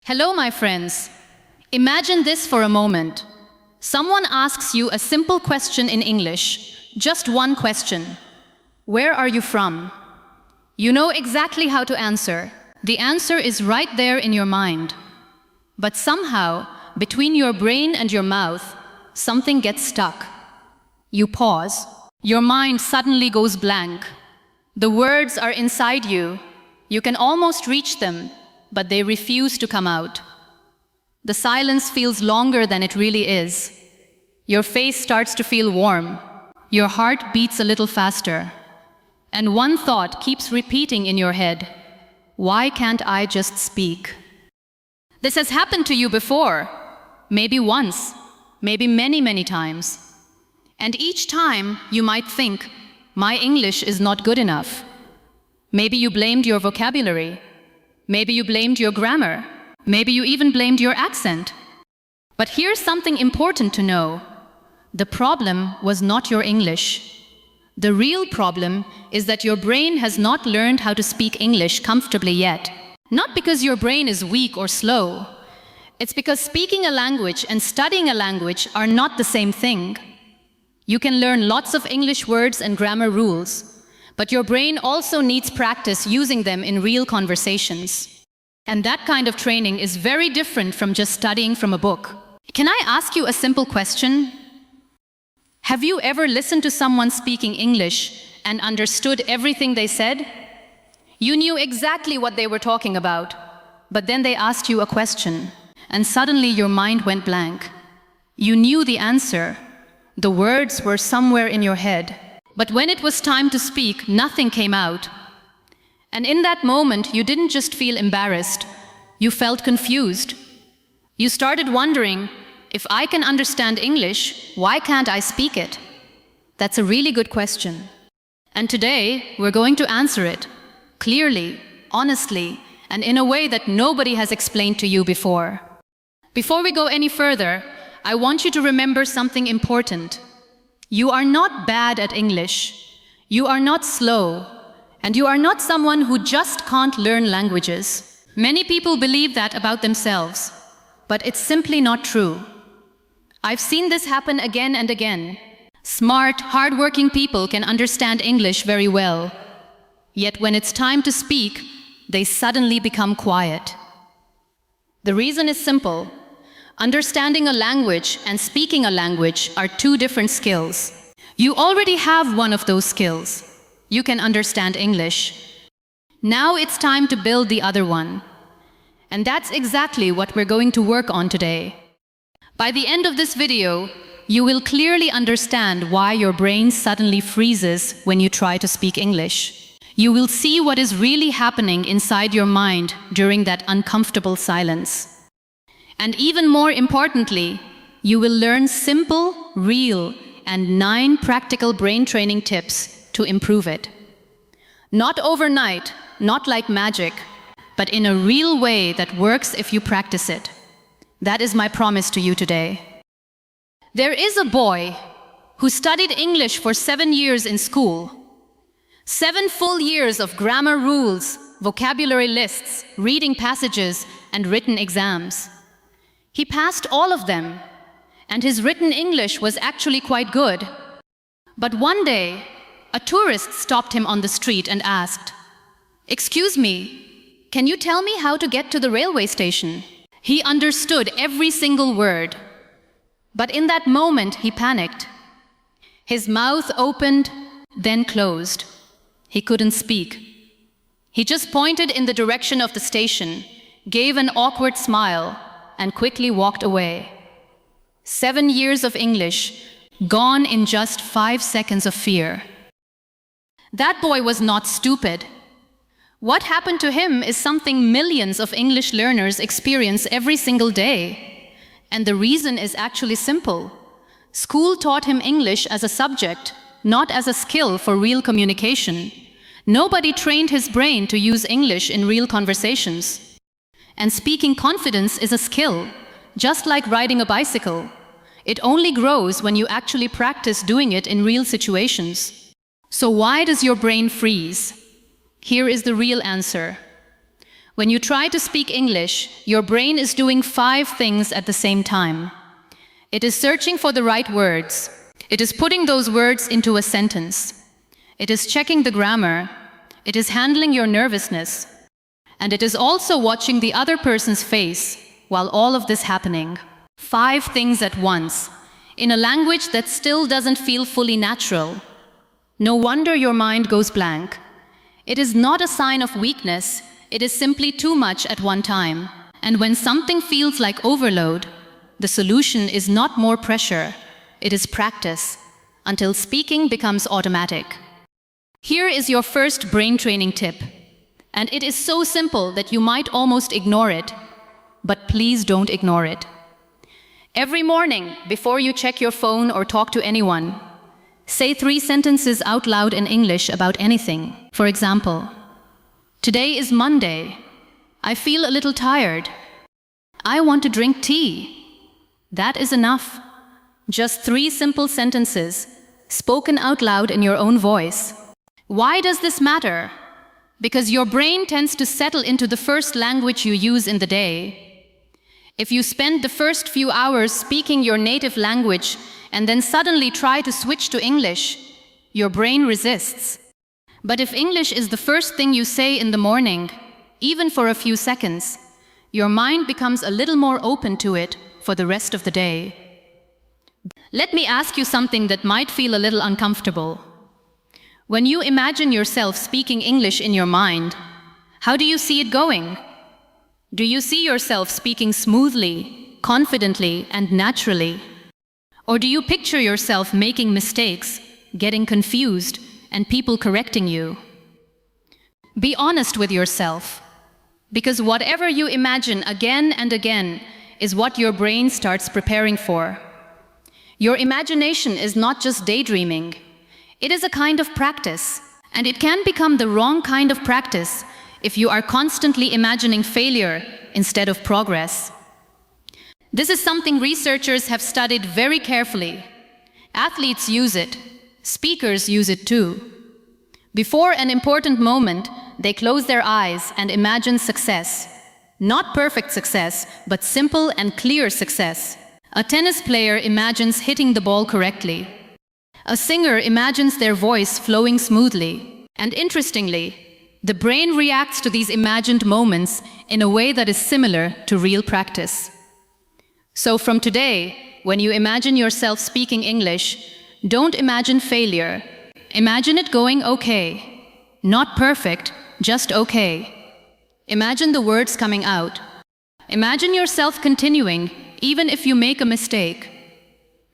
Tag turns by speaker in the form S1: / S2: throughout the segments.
S1: Hello, my friends. Imagine this for a moment. Someone asks you a simple question in English, just one question. Where are you from? You know exactly how to answer. The answer is right there in your mind. But somehow, between your brain and your mouth, something gets stuck. You pause. Your mind suddenly goes blank. The words are inside you. You can almost reach them, but they refuse to come out. The silence feels longer than it really is. Your face starts to feel warm. Your heart beats a little faster. And one thought keeps repeating in your head. Why can't I just speak? This has happened to you before. Maybe once, maybe many, many times. And each time you might think, my English is not good enough. Maybe you blamed your vocabulary. Maybe you blamed your grammar. Maybe you even blamed your accent. But here's something important to know. The problem was not your English. The real problem is that your brain has not learned how to speak English comfortably yet. Not because your brain is weak or slow. It's because speaking a language and studying a language are not the same thing. You can learn lots of English words and grammar rules, but your brain also needs practice using them in real conversations. And that kind of training is very different from just studying from a book. Can I ask you a simple question? Have you ever listened to someone speaking English and understood everything they said? You knew exactly what they were talking about, but then they asked you a question, and suddenly your mind went blank. You knew the answer. The words were somewhere in your head. But when it was time to speak, nothing came out. And in that moment, you didn't just feel embarrassed. You felt confused. You started wondering, if I can understand English, why can't I speak it? That's a really good question. And today, we're going to answer it clearly, honestly, and in a way that nobody has explained to you before. Before we go any further, I want you to remember something important. You are not bad at English. You are not slow. And you are not someone who just can't learn languages. Many people believe that about themselves, but it's simply not true. I've seen this happen again and again. Smart, hardworking people can understand English very well. Yet when it's time to speak, they suddenly become quiet. The reason is simple. Understanding a language and speaking a language are two different skills. You already have one of those skills. You can understand English. Now it's time to build the other one. And that's exactly what we're going to work on today. By the end of this video, you will clearly understand why your brain suddenly freezes when you try to speak English. You will see what is really happening inside your mind during that uncomfortable silence. And even more importantly, you will learn simple, real, and 9 practical brain training tips to improve it. Not overnight, not like magic, but in a real way that works if you practice it. That is my promise to you today. There is a boy who studied English for 7 years in school. 7 full years of grammar rules, vocabulary lists, reading passages, and written exams. He passed all of them, and his written English was actually quite good. But one day, a tourist stopped him on the street and asked, "Excuse me, can you tell me how to get to the railway station?" He understood every single word. But in that moment, he panicked. His mouth opened, then closed. He couldn't speak. He just pointed in the direction of the station, gave an awkward smile, and quickly walked away. 7 years of English, gone in just 5 seconds of fear. That boy was not stupid. What happened to him is something millions of English learners experience every single day. And the reason is actually simple. School taught him English as a subject, not as a skill for real communication. Nobody trained his brain to use English in real conversations. And speaking confidence is a skill, just like riding a bicycle. It only grows when you actually practice doing it in real situations. So why does your brain freeze? Here is the real answer. When you try to speak English, your brain is doing 5 things at the same time. It is searching for the right words. It is putting those words into a sentence. It is checking the grammar. It is handling your nervousness. And it is also watching the other person's face while all of this happening. 5 things at once, in a language that still doesn't feel fully natural. No wonder your mind goes blank. It is not a sign of weakness, it is simply too much at one time. And when something feels like overload, the solution is not more pressure, it is practice, until speaking becomes automatic. Here is your first brain training tip. And it is so simple that you might almost ignore it. But please don't ignore it. Every morning, before you check your phone or talk to anyone, say 3 sentences out loud in English about anything. For example, today is Monday. I feel a little tired. I want to drink tea. That is enough. Just 3 simple sentences, spoken out loud in your own voice. Why does this matter? Because your brain tends to settle into the first language you use in the day. If you spend the first few hours speaking your native language and then suddenly try to switch to English, your brain resists. But if English is the first thing you say in the morning, even for a few seconds, your mind becomes a little more open to it for the rest of the day. Let me ask you something that might feel a little uncomfortable. When you imagine yourself speaking English in your mind, how do you see it going? Do you see yourself speaking smoothly, confidently, and naturally? Or do you picture yourself making mistakes, getting confused, and people correcting you? Be honest with yourself, because whatever you imagine again and again is what your brain starts preparing for. Your imagination is not just daydreaming. It is a kind of practice, and it can become the wrong kind of practice if you are constantly imagining failure instead of progress. This is something researchers have studied very carefully. Athletes use it. Speakers use it too. Before an important moment, they close their eyes and imagine success. Not perfect success, but simple and clear success. A tennis player imagines hitting the ball correctly. A singer imagines their voice flowing smoothly. And interestingly, the brain reacts to these imagined moments in a way that is similar to real practice. So from today, when you imagine yourself speaking English, don't imagine failure. Imagine it going okay. Not perfect, just okay. Imagine the words coming out. Imagine yourself continuing, even if you make a mistake.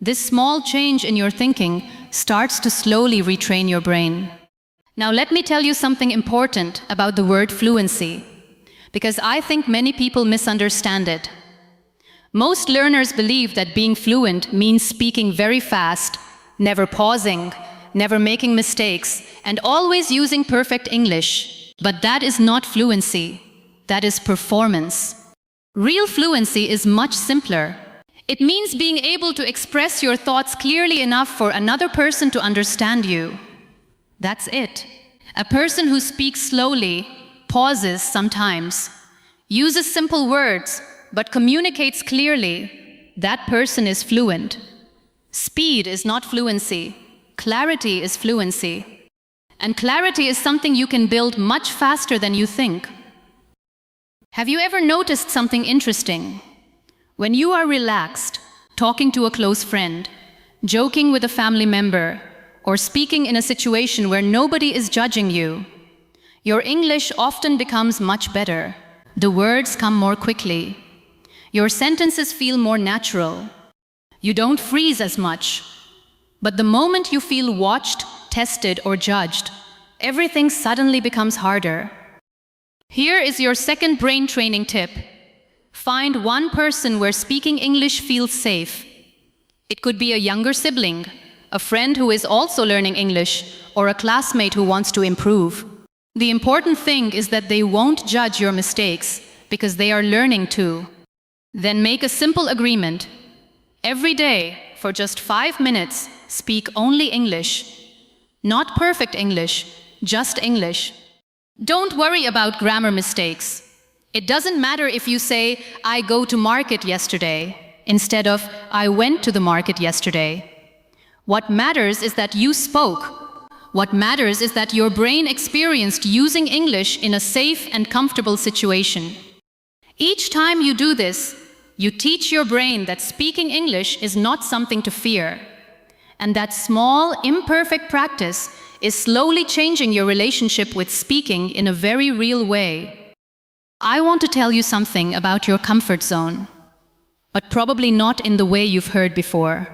S1: This small change in your thinking starts to slowly retrain your brain. Now let me tell you something important about the word fluency, because I think many people misunderstand it. Most learners believe that being fluent means speaking very fast, never pausing, never making mistakes, and always using perfect English. But that is not fluency. That is performance. Real fluency is much simpler. It means being able to express your thoughts clearly enough for another person to understand you. That's it. A person who speaks slowly, pauses sometimes, uses simple words, but communicates clearly, that person is fluent. Speed is not fluency. Clarity is fluency. And clarity is something you can build much faster than you think. Have you ever noticed something interesting? When you are relaxed, talking to a close friend, joking with a family member, or speaking in a situation where nobody is judging you, your English often becomes much better. The words come more quickly. Your sentences feel more natural. You don't freeze as much. But the moment you feel watched, tested, or judged, everything suddenly becomes harder. Here is your second brain training tip. Find one person where speaking English feels safe. It could be a younger sibling, a friend who is also learning English, or a classmate who wants to improve. The important thing is that they won't judge your mistakes, because they are learning too. Then make a simple agreement. Every day, for just 5 minutes, speak only English. Not perfect English, just English. Don't worry about grammar mistakes. It doesn't matter if you say, I go to market yesterday, instead of, I went to the market yesterday. What matters is that you spoke. What matters is that your brain experienced using English in a safe and comfortable situation. Each time you do this, you teach your brain that speaking English is not something to fear, and that small, imperfect practice is slowly changing your relationship with speaking in a very real way. I want to tell you something about your comfort zone, but probably not in the way you've heard before.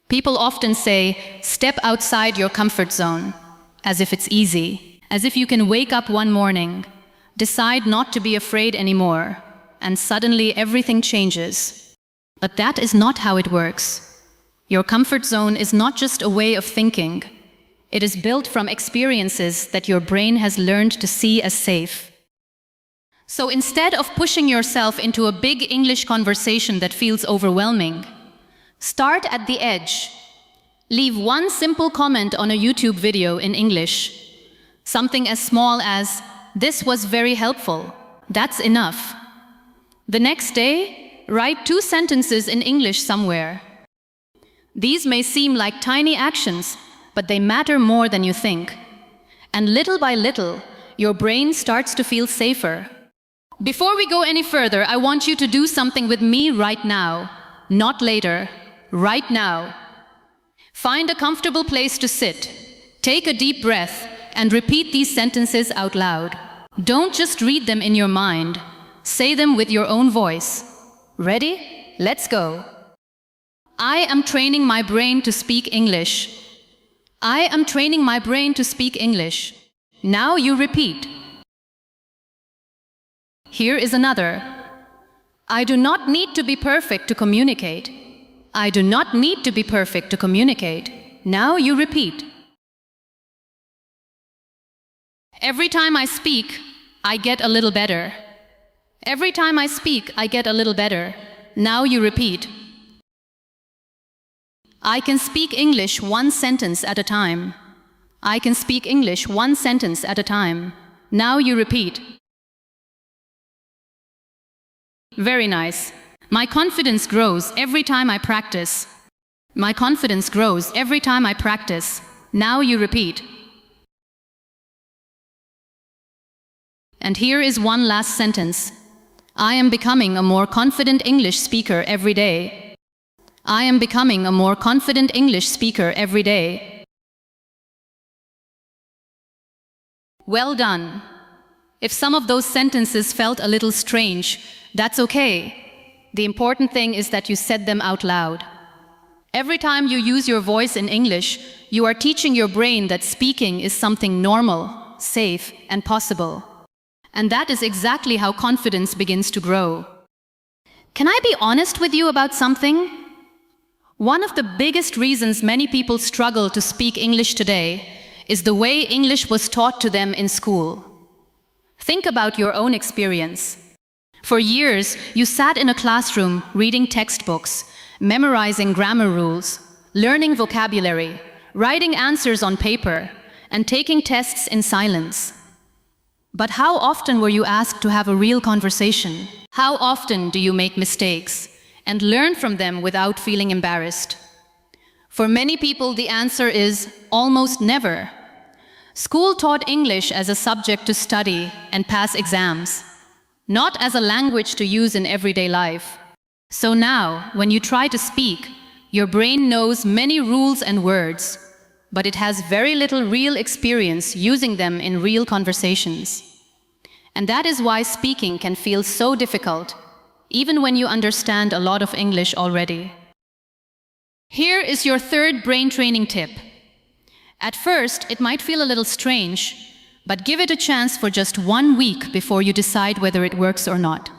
S1: People often say, step outside your comfort zone, as if it's easy, as if you can wake up one morning, decide not to be afraid anymore, and suddenly everything changes. But that is not how it works. Your comfort zone is not just a way of thinking. It is built from experiences that your brain has learned to see as safe. So instead of pushing yourself into a big English conversation that feels overwhelming, start at the edge. Leave one simple comment on a YouTube video in English. Something as small as, "This was very helpful." That's enough. The next day, write 2 sentences in English somewhere. These may seem like tiny actions, but they matter more than you think. And little by little, your brain starts to feel safer. Before we go any further, I want you to do something with me right now. Not later, right now. Find a comfortable place to sit. Take a deep breath and repeat these sentences out loud. Don't just read them in your mind. Say them with your own voice. Ready? Let's go. I am training my brain to speak English. I am training my brain to speak English. Now you repeat. Here is another. I do not need to be perfect to communicate. I do not need to be perfect to communicate. Now you repeat. Every time I speak, I get a little better. Every time I speak, I get a little better. Now you repeat. I can speak English 1 sentence at a time. I can speak English 1 sentence at a time. Now you repeat. Very nice. My confidence grows every time I practice. My confidence grows every time I practice. Now you repeat. And here is one last sentence. I am becoming a more confident English speaker every day. I am becoming a more confident English speaker every day. Well done. If some of those sentences felt a little strange, that's okay. The important thing is that you said them out loud. Every time you use your voice in English, you are teaching your brain that speaking is something normal, safe, and possible. And that is exactly how confidence begins to grow. Can I be honest with you about something? One of the biggest reasons many people struggle to speak English today is the way English was taught to them in school. Think about your own experience. For years, you sat in a classroom reading textbooks, memorizing grammar rules, learning vocabulary, writing answers on paper, and taking tests in silence. But how often were you asked to have a real conversation? How often do you make mistakes and learn from them without feeling embarrassed? For many people, the answer is almost never. School taught English as a subject to study and pass exams, not as a language to use in everyday life. So now, when you try to speak, your brain knows many rules and words, but it has very little real experience using them in real conversations. And that is why speaking can feel so difficult, even when you understand a lot of English already. Here is your 3rd brain training tip. At first, it might feel a little strange, but give it a chance for just 1 week before you decide whether it works or not.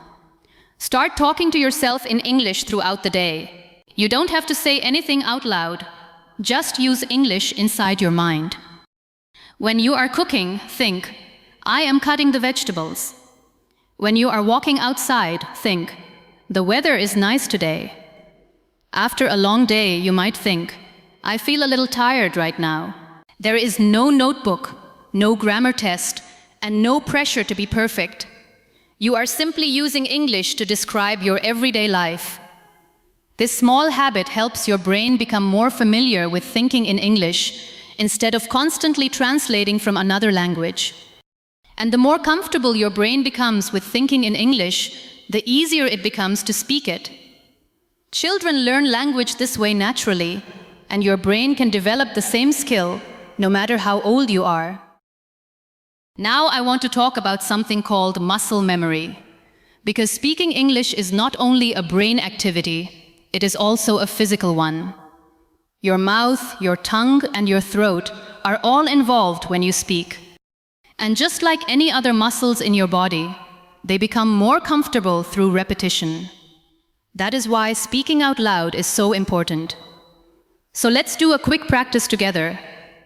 S1: Start talking to yourself in English throughout the day. You don't have to say anything out loud. Just use English inside your mind. When you are cooking, think, I am cutting the vegetables. When you are walking outside, think, the weather is nice today. After a long day, you might think, I feel a little tired right now. There is no notebook, no grammar test, and no pressure to be perfect. You are simply using English to describe your everyday life. This small habit helps your brain become more familiar with thinking in English instead of constantly translating from another language. And the more comfortable your brain becomes with thinking in English, the easier it becomes to speak it. Children learn language this way naturally, and your brain can develop the same skill no matter how old you are. Now I want to talk about something called muscle memory. Because speaking English is not only a brain activity, it is also a physical one. Your mouth, your tongue, and your throat are all involved when you speak. And just like any other muscles in your body, they become more comfortable through repetition. That is why speaking out loud is so important. So let's do a quick practice together.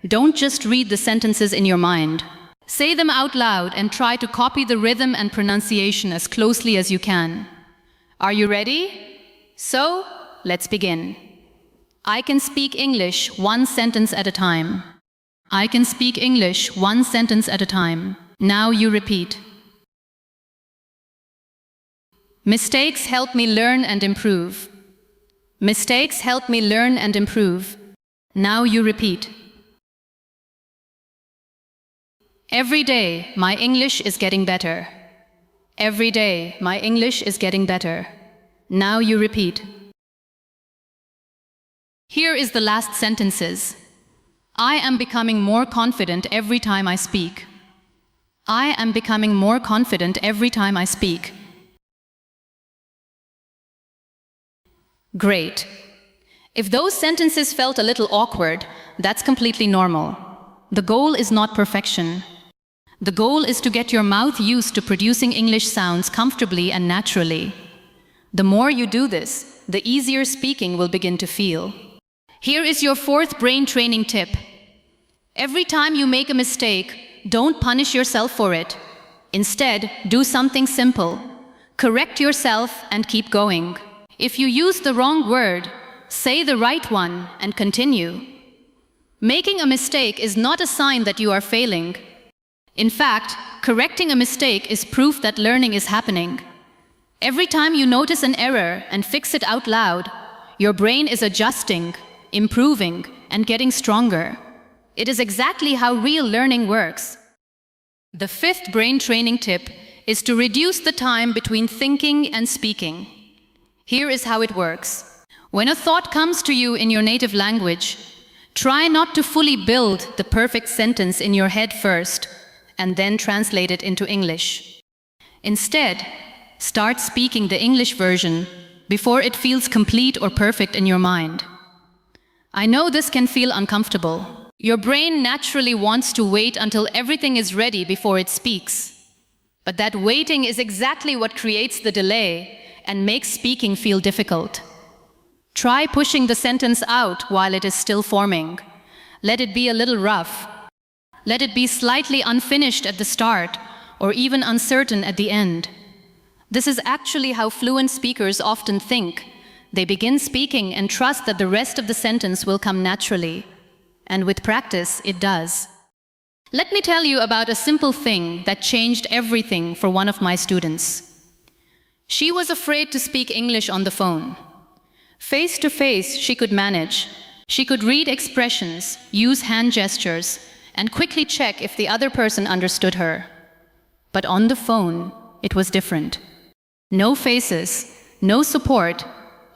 S1: Don't just read the sentences in your mind. Say them out loud and try to copy the rhythm and pronunciation as closely as you can. Are you ready? So, let's begin. I can speak English one sentence at a time. I can speak English one sentence at a time. Now you repeat. Mistakes help me learn and improve. Mistakes help me learn and improve. Now you repeat. Every day, my English is getting better. Every day, my English is getting better. Now you repeat. Here is the last sentences. I am becoming more confident every time I speak. I am becoming more confident every time I speak. Great. If those sentences felt a little awkward, that's completely normal. The goal is not perfection. The goal is to get your mouth used to producing English sounds comfortably and naturally. The more you do this, the easier speaking will begin to feel. Here is your fourth brain training tip. Every time you make a mistake, don't punish yourself for it. Instead, do something simple. Correct yourself and keep going. If you use the wrong word, say the right one and continue. Making a mistake is not a sign that you are failing. In fact, correcting a mistake is proof that learning is happening. Every time you notice an error and fix it out loud, your brain is adjusting, improving, and getting stronger. It is exactly how real learning works. The fifth brain training tip is to reduce the time between thinking and speaking. Here is how it works. When a thought comes to you in your native language, try not to fully build the perfect sentence in your head first, and then translate it into English. Instead, start speaking the English version before it feels complete or perfect in your mind. I know this can feel uncomfortable. Your brain naturally wants to wait until everything is ready before it speaks. But that waiting is exactly what creates the delay and makes speaking feel difficult. Try pushing the sentence out while it is still forming. Let it be a little rough. Let it be slightly unfinished at the start, or even uncertain at the end. This is actually how fluent speakers often think. They begin speaking and trust that the rest of the sentence will come naturally. And with practice, it does. Let me tell you about a simple thing that changed everything for one of my students. She was afraid to speak English on the phone. Face to face, she could manage. She could read expressions, use hand gestures, and quickly check if the other person understood her. But on the phone, it was different. No faces, no support,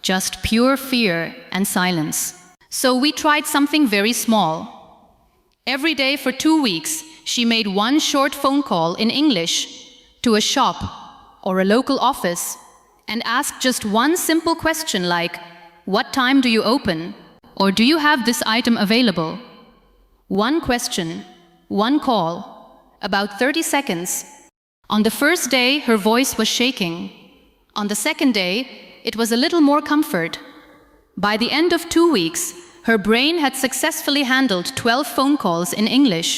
S1: just pure fear and silence. So we tried something very small. Every day for 2 weeks, she made one short phone call in English to a shop or a local office and asked just one simple question like, "What time do you open?" or "Do you have this item available?" One question, one call, about 30 seconds. On the first day, her voice was shaking. On the second day, it was a little more comfort. By the end of 2 weeks, her brain had successfully handled 12 phone calls in English.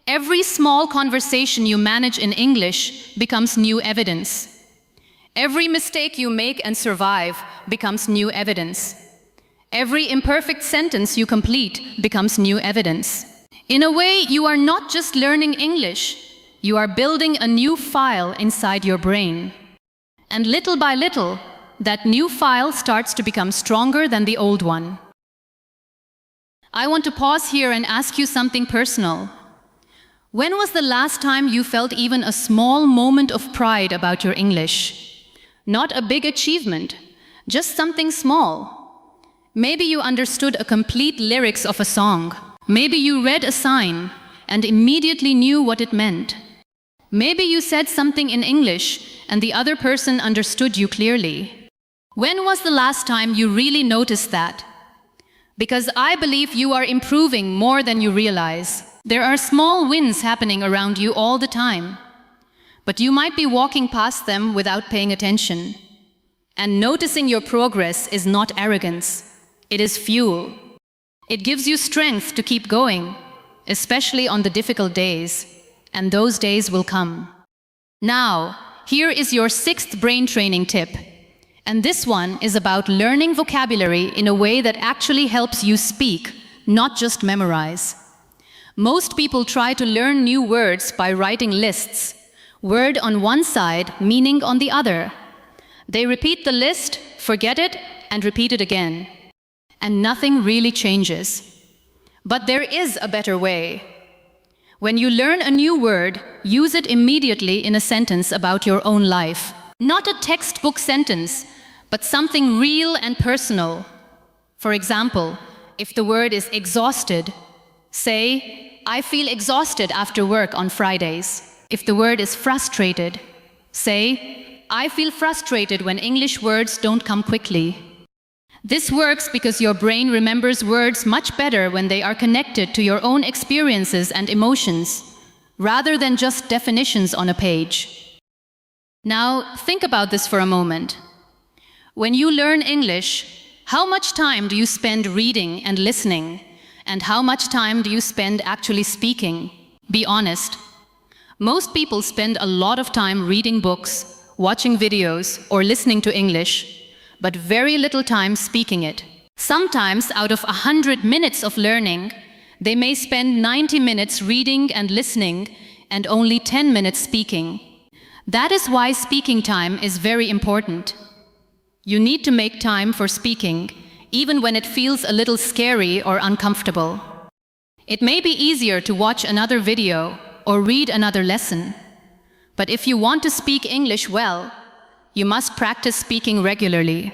S1: Every small conversation you manage in English becomes new evidence. Every mistake you make and survive becomes new evidence. Every imperfect sentence you complete becomes new evidence. In a way, you are not just learning English, You are building a new file inside your brain. And little by little, that new file starts to become stronger than the old one. I want to pause here and ask you something personal. When was the last time you felt even a small moment of pride about your English? Not a big achievement, just something small. Maybe you understood a complete lyrics of a song. Maybe you read a sign and immediately knew what it meant. Maybe you said something in English and the other person understood you clearly. When was the last time you really noticed that? Because I believe you are improving more than you realize. There are small wins happening around you all the time, but you might be walking past them without paying attention. And noticing your progress is not arrogance, it is fuel. It gives you strength to keep going, especially on the difficult days, and those days will come. Now, here is your 6th brain training tip. And this one is about learning vocabulary in a way that actually helps you speak, not just memorize. Most people try to learn new words by writing lists, word on one side, meaning on the other. They repeat the list, forget it, and repeat it again. And nothing really changes. But there is a better way. When you learn a new word, use it immediately in a sentence about your own life. Not a textbook sentence, but something real and personal. For example, if the word is exhausted, say, I feel exhausted after work on Fridays. If the word is frustrated, say, I feel frustrated when English words don't come quickly. This works because your brain remembers words much better when they are connected to your own experiences and emotions, rather than just definitions on a page. Now, think about this for a moment. When you learn English, how much time do you spend reading and listening? And how much time do you spend actually speaking? Be honest. Most people spend a lot of time reading books, watching videos, or listening to English, but very little time speaking it. Sometimes, out of 100 minutes of learning, they may spend 90 minutes reading and listening, and only 10 minutes speaking. That is why speaking time is very important. You need to make time for speaking, even when it feels a little scary or uncomfortable. It may be easier to watch another video or read another lesson. But if you want to speak English well, you must practice speaking regularly.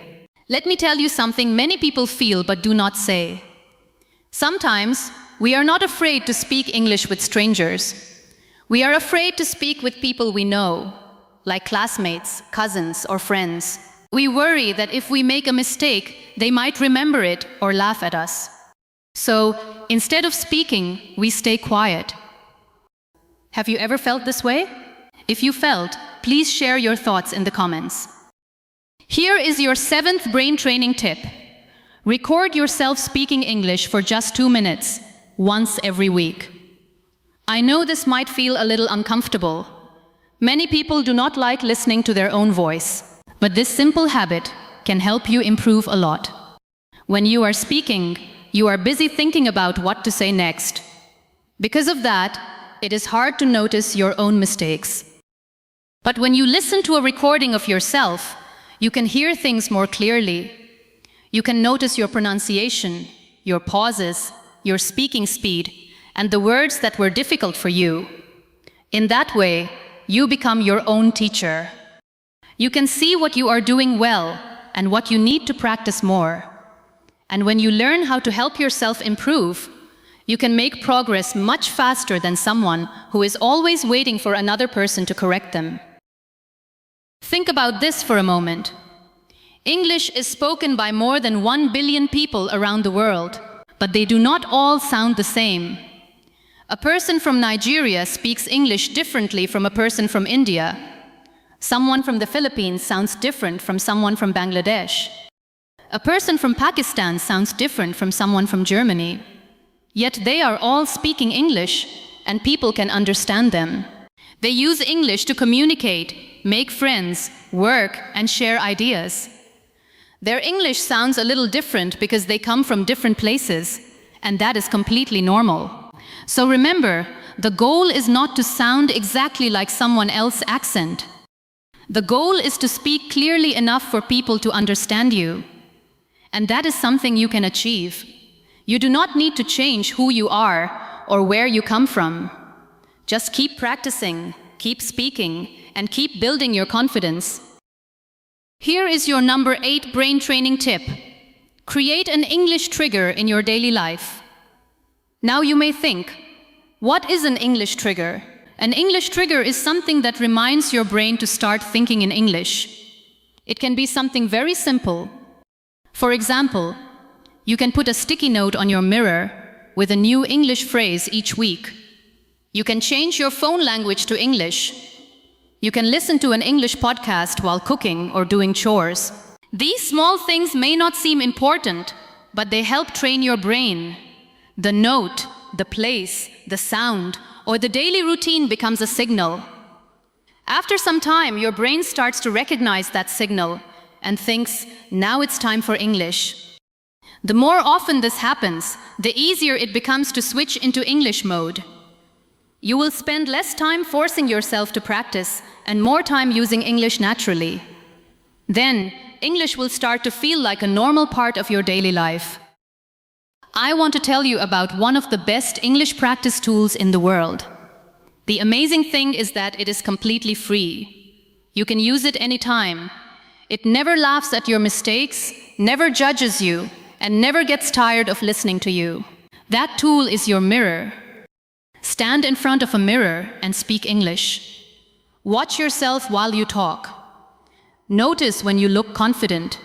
S1: Let me tell you something many people feel but do not say. Sometimes, we are not afraid to speak English with strangers. We are afraid to speak with people we know, like classmates, cousins, or friends. We worry that if we make a mistake, they might remember it or laugh at us. So, instead of speaking, we stay quiet. Have you ever felt this way? If you felt, please share your thoughts in the comments. Here is your 7th brain training tip. Record yourself speaking English for just 2 minutes, once every week. I know this might feel a little uncomfortable. Many people do not like listening to their own voice. But this simple habit can help you improve a lot. When you are speaking, you are busy thinking about what to say next. Because of that, it is hard to notice your own mistakes. But when you listen to a recording of yourself, you can hear things more clearly. You can notice your pronunciation, your pauses, your speaking speed, and the words that were difficult for you. In that way, you become your own teacher. You can see what you are doing well and what you need to practice more. And when you learn how to help yourself improve, you can make progress much faster than someone who is always waiting for another person to correct them. Think about this for a moment. English is spoken by more than 1 billion people around the world, but they do not all sound the same. A person from Nigeria speaks English differently from a person from India. Someone from the Philippines sounds different from someone from Bangladesh. A person from Pakistan sounds different from someone from Germany. Yet they are all speaking English, and people can understand them. They use English to communicate, make friends, work, and share ideas. Their English sounds a little different because they come from different places, and that is completely normal. So remember, the goal is not to sound exactly like someone else's accent. The goal is to speak clearly enough for people to understand you. And that is something you can achieve. You do not need to change who you are or where you come from. Just keep practicing, keep speaking, and keep building your confidence. Here is your number 8 brain training tip. Create an English trigger in your daily life. Now you may think, what is an English trigger? An English trigger is something that reminds your brain to start thinking in English. It can be something very simple. For example, you can put a sticky note on your mirror with a new English phrase each week. You can change your phone language to English. You can listen to an English podcast while cooking or doing chores. These small things may not seem important, but they help train your brain. The note, the place, the sound, or the daily routine becomes a signal. After some time, your brain starts to recognize that signal and thinks, now it's time for English. The more often this happens, the easier it becomes to switch into English mode. You will spend less time forcing yourself to practice and more time using English naturally. Then, English will start to feel like a normal part of your daily life. I want to tell you about one of the best English practice tools in the world. The amazing thing is that it is completely free. You can use it anytime. It never laughs at your mistakes, never judges you, and never gets tired of listening to you. That tool is your mirror. Stand in front of a mirror and speak English. Watch yourself while you talk. Notice when you look confident.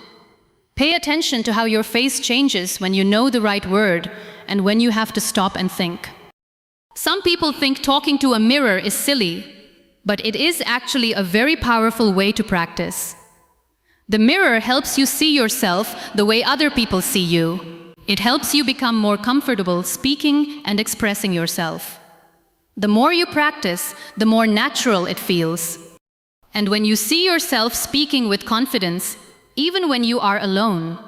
S1: Pay attention to how your face changes when you know the right word and when you have to stop and think. Some people think talking to a mirror is silly, but it is actually a very powerful way to practice. The mirror helps you see yourself the way other people see you. It helps you become more comfortable speaking and expressing yourself. The more you practice, the more natural it feels. And when you see yourself speaking with confidence, even when you are alone,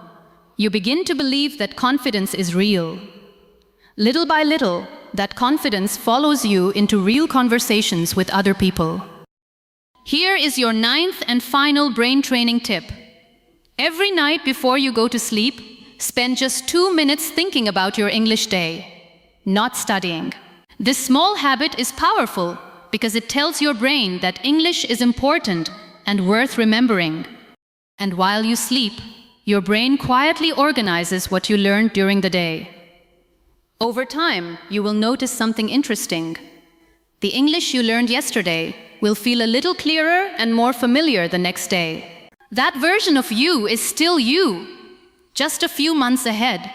S1: you begin to believe that confidence is real. Little by little, that confidence follows you into real conversations with other people. Here is your 9th and final brain training tip. Every night before you go to sleep, spend just 2 minutes thinking about your English day, not studying. This small habit is powerful because it tells your brain that English is important and worth remembering. And while you sleep, your brain quietly organizes what you learned during the day. Over time, you will notice something interesting. The English you learned yesterday will feel a little clearer and more familiar the next day. That version of you is still you, just a few months ahead,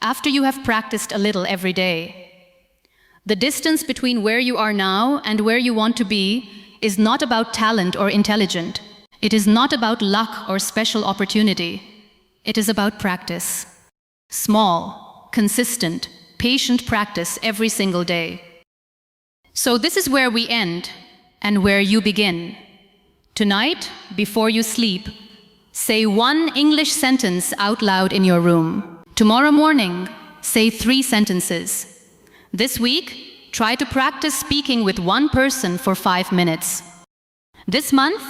S1: after you have practiced a little every day. The distance between where you are now and where you want to be is not about talent or intelligence. It is not about luck or special opportunity. It is about practice. Small, consistent, patient practice every single day. So this is where we end and where you begin. Tonight, before you sleep, say 1 English sentence out loud in your room. Tomorrow morning, say 3 sentences. This week, try to practice speaking with 1 person for 5 minutes. This month,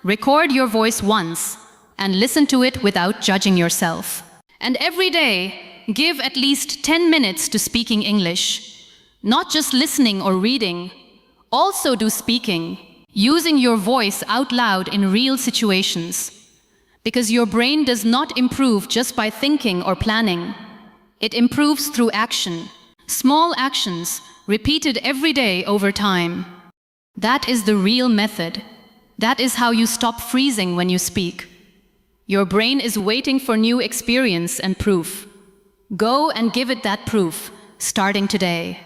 S1: record your voice once and listen to it without judging yourself. And every day, give at least 10 minutes to speaking English. Not just listening or reading, also do speaking, using your voice out loud in real situations. Because your brain does not improve just by thinking or planning. It improves through action. Small actions, repeated every day over time. That is the real method. That is how you stop freezing when you speak. Your brain is waiting for new experience and proof. Go and give it that proof, starting today.